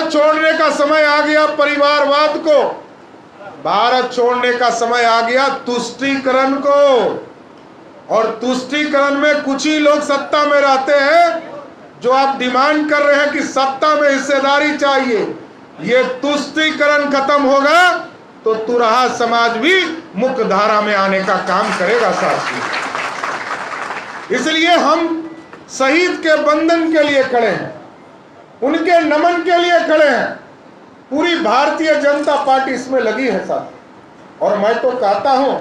भारत छोड़ने का समय आ गया परिवारवाद को, भारत छोड़ने का समय आ गया तुष्टीकरण को। और तुष्टीकरण में कुछ ही लोग सत्ता में रहते हैं। जो आप डिमांड कर रहे हैं कि सत्ता में हिस्सेदारी चाहिए, ये तुष्टीकरण खत्म होगा तो तुरहा समाज भी मुख्य धारा में आने का काम करेगा साथियों। इसलिए हम शहीद के बंधन के लिए खड़े हैं, उनके नमन के लिए खड़े हैं। पूरी भारतीय जनता पार्टी इसमें लगी है साथ। और मैं तो कहता हूं,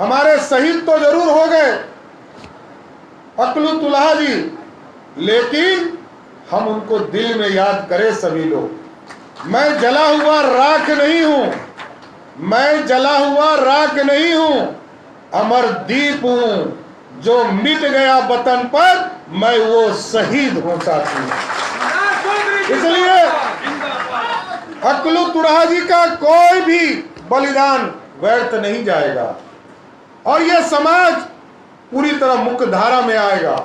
हमारे शहीद तो जरूर हो गए अकलुतुल्लाह जी, लेकिन हम उनको दिल में याद करें सभी लोग। मैं जला हुआ राख नहीं हूं, मैं जला हुआ राख नहीं हूं, अमर दीप हूं। जो मिट गया वतन पर मैं वो शहीद हूं साथी। इसलिए अकलुतुल्लाह जी का कोई भी बलिदान व्यर्थ नहीं जाएगा और यह समाज पूरी तरह मुख्य धारा में आएगा।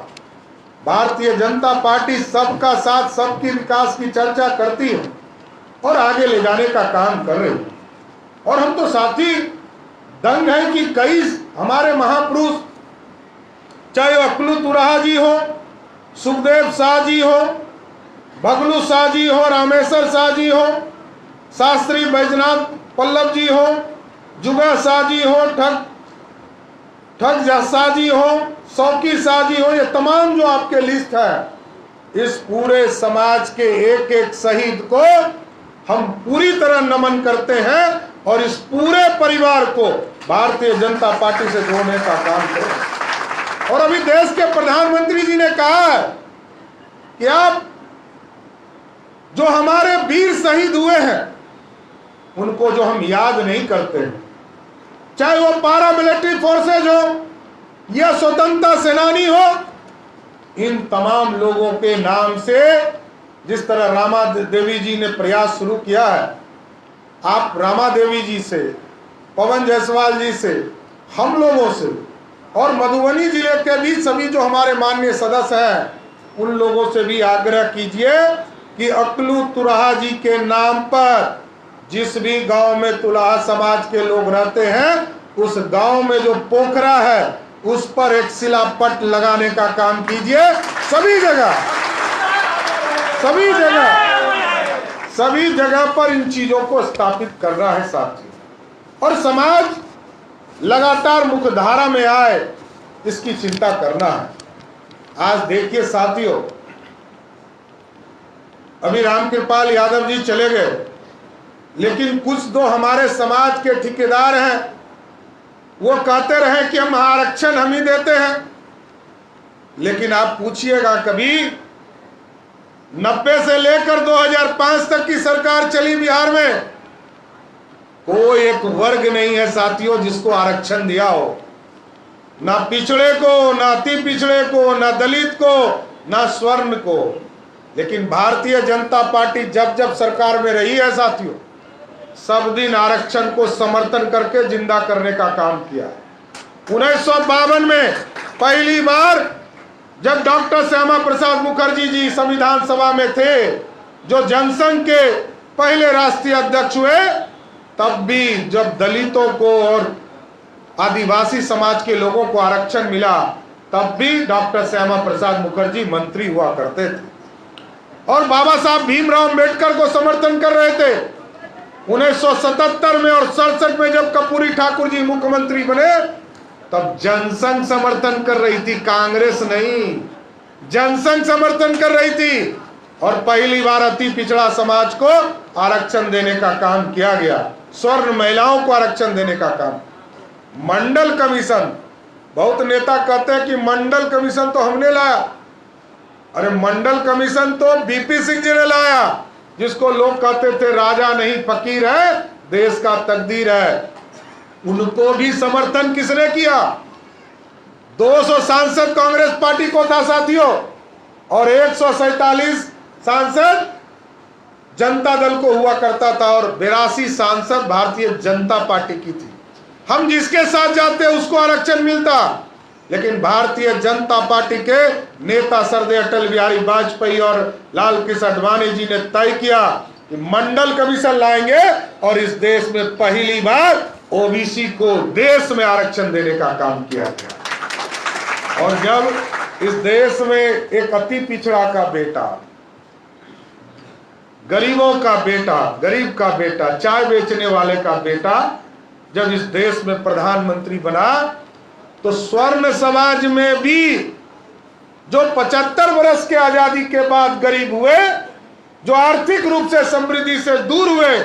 भारतीय जनता पार्टी सबका साथ सबके विकास की चर्चा करती है और आगे ले जाने का काम कर रही है। और हम तो साथी दंग हैं कि कई हमारे महापुरुष, चाहे अकलुतुल्लाह जी हो, सुखदेव शाह जी हो, भगलू शाह जी हो, रामेश्वर शाह जी हो, शास्त्री बैजनाथ पल्लव जी हो, जुगा शाह जी हो, ठग शाह जी हो, शौकी शाह जी हो, ये तमाम जो आपके लिस्ट है, इस पूरे समाज के एक एक शहीद को हम पूरी तरह नमन करते हैं और इस पूरे परिवार को भारतीय जनता पार्टी से जोड़ने का काम करें। और अभी देश के प्रधानमंत्री जी ने कहा है कि आप जो हमारे वीर शहीद हुए हैं उनको जो हम याद नहीं करते हैं, चाहे वो पारा मिलिट्री फोर्सेज हो या स्वतंत्रता सेनानी हो, इन तमाम लोगों के नाम से जिस तरह रामा देवी जी ने प्रयास शुरू किया है, आप रामा देवी जी से, पवन जायसवाल जी से, हम लोगों से और मधुबनी जिले के भी सभी जो हमारे माननीय सदस्य हैं उन लोगों से भी आग्रह कीजिए कि अकलुतुल्लाह जी के नाम पर जिस भी गांव में तुल्लाह समाज के लोग रहते हैं उस गांव में जो पोखरा है उस पर एक शिलापट लगाने का काम कीजिए। सभी जगह पर इन चीजों को स्थापित करना है साथियों, और समाज लगातार मुख्य धारा में आए इसकी चिंता करना है। आज देखिए साथियों, अभी रामकृपाल यादव जी चले गए, लेकिन कुछ दो हमारे समाज के ठेकेदार हैं, वो कहते रहे कि हम आरक्षण हम ही देते हैं। लेकिन आप पूछिएगा, कभी 90 से लेकर 2005 तक की सरकार चली बिहार में, कोई एक वर्ग नहीं है साथियों जिसको आरक्षण दिया हो, ना पिछड़े को, ना अति पिछड़े को, ना दलित को, ना स्वर्ण को। लेकिन भारतीय जनता पार्टी जब जब सरकार में रही है साथियों, सब दिन आरक्षण को समर्थन करके जिंदा करने का काम किया है। 1952 में पहली बार जब डॉक्टर श्यामा प्रसाद मुखर्जी जी संविधान सभा में थे, जो जनसंघ के पहले राष्ट्रीय अध्यक्ष हुए, तब भी जब दलितों को और आदिवासी समाज के लोगों को आरक्षण मिला, तब भी डॉक्टर श्यामा प्रसाद मुखर्जी मंत्री हुआ करते थे और बाबा साहब भीमराव अम्बेडकर को समर्थन कर रहे थे। 1977 में और 67 में जब कर्पूरी ठाकुर जी मुख्यमंत्री बने, तब जनसंघ समर्थन कर रही थी, कांग्रेस नहीं। जनसंघ समर्थन कर रही थी और पहली बार अति पिछड़ा समाज को आरक्षण देने का काम किया गया, स्वर्ण महिलाओं को आरक्षण देने का काम। मंडल कमीशन, बहुत नेता कहते हैं कि मंडल कमीशन तो हमने लाया। अरे मंडल कमीशन तो बीपी सिंह जी ने लाया, जिसको लोग कहते थे राजा नहीं फकीर है, देश का तकदीर है। उनको भी समर्थन किसने किया? 200 सांसद कांग्रेस पार्टी को था साथियों और 147 सांसद जनता दल को हुआ करता था और 82 सांसद भारतीय जनता पार्टी की थी। हम जिसके साथ जाते उसको आरक्षण मिलता। लेकिन भारतीय जनता पार्टी के नेता श्रद्धेय अटल बिहारी वाजपेयी और लाल कृष्ण आडवाणी जी ने तय किया कि मंडल कमीशन लाएंगे और इस देश में पहली बार ओबीसी को देश में आरक्षण देने का काम किया गया। और जब इस देश में एक अति पिछड़ा का बेटा, गरीबों का बेटा, गरीब का बेटा, चाय बेचने वाले का बेटा जब इस देश में प्रधानमंत्री बना, तो स्वर्ण समाज में भी जो 75 वर्ष के आजादी के बाद गरीब हुए, जो आर्थिक रूप से समृद्धि से दूर हुए,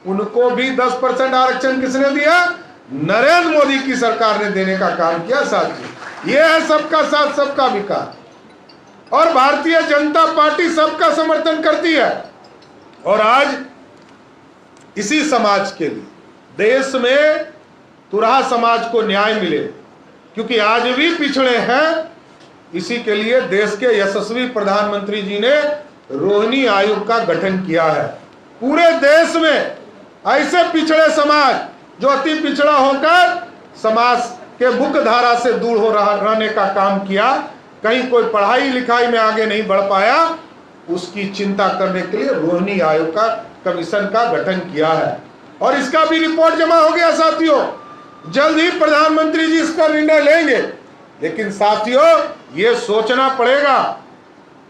उनको भी 10% आरक्षण किसने दिया? नरेंद्र मोदी की सरकार ने देने का काम किया। साथी, ये है सबका साथ सबका विकास। और भारतीय जनता पार्टी सबका समर्थन करती है। और आज इसी समाज के लिए देश में तुराह समाज को न्याय मिले, क्योंकि आज भी पिछड़े हैं, इसी के लिए देश के यशस्वी प्रधानमंत्री जी ने रोहिणी आयोग का गठन किया है। पूरे देश में ऐसे पिछड़े समाज जो अति पिछड़ा होकर समाज के मुख्य धारा से दूर हो रहने का काम किया, कहीं कोई पढ़ाई लिखाई में आगे नहीं बढ़ पाया, उसकी चिंता करने के लिए रोहिणी आयोग का कमीशन का गठन किया है। और इसका भी रिपोर्ट जमा हो गया साथियों। जल्द ही प्रधानमंत्री जी इसका निर्णय लेंगे। लेकिन साथियों, ये सोचना पड़ेगा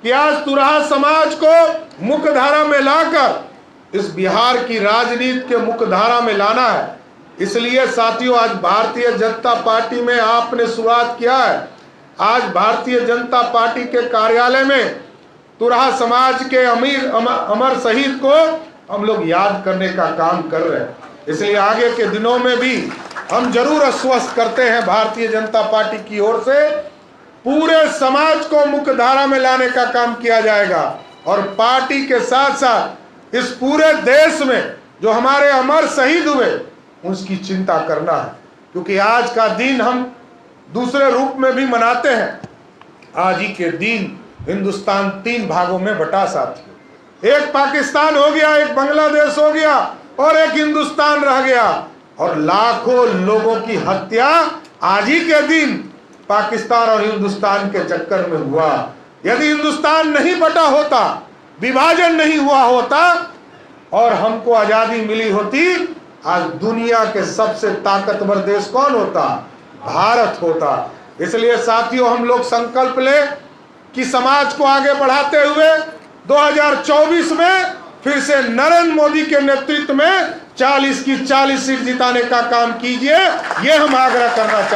कि आज तुराह समाज को मुख्य धारा में लाकर इस बिहार की राजनीति के मुख्य धारा में लाना है। इसलिए साथियों, आज भारतीय जनता पार्टी में आपने शुरुआत किया है। आज भारतीय जनता पार्टी के कार्यालय में तुराह समाज के अमर शहीद को हम लोग याद करने का काम कर रहे हैं। इसलिए आगे के दिनों में भी हम जरूर आश्वस्त करते हैं, भारतीय जनता पार्टी की ओर से पूरे समाज को मुख्य धारा में लाने का काम किया जाएगा। और पार्टी के साथ साथ इस पूरे देश में जो हमारे अमर शहीद हुए, उसकी चिंता करना है। क्योंकि आज का दिन हम दूसरे रूप में भी मनाते हैं। आज ही के दिन हिंदुस्तान 3 भागों में बटा साथियों। एक पाकिस्तान हो गया, एक बांग्लादेश हो गया और एक हिंदुस्तान रह गया। और लाखों लोगों की हत्या आज ही के दिन पाकिस्तान और हिंदुस्तान के चक्कर में हुआ। यदि हिंदुस्तान नहीं बटा होता, विभाजन नहीं हुआ होता और हमको आजादी मिली होती, आज दुनिया के सबसे ताकतवर देश कौन होता? भारत होता। इसलिए साथियों, हम लोग संकल्प ले कि समाज को आगे बढ़ाते हुए 2024 में फिर से नरेंद्र मोदी के नेतृत्व में 40 की 40 सीट जिताने का काम कीजिए। ये हम आग्रह करना चाहते हैं।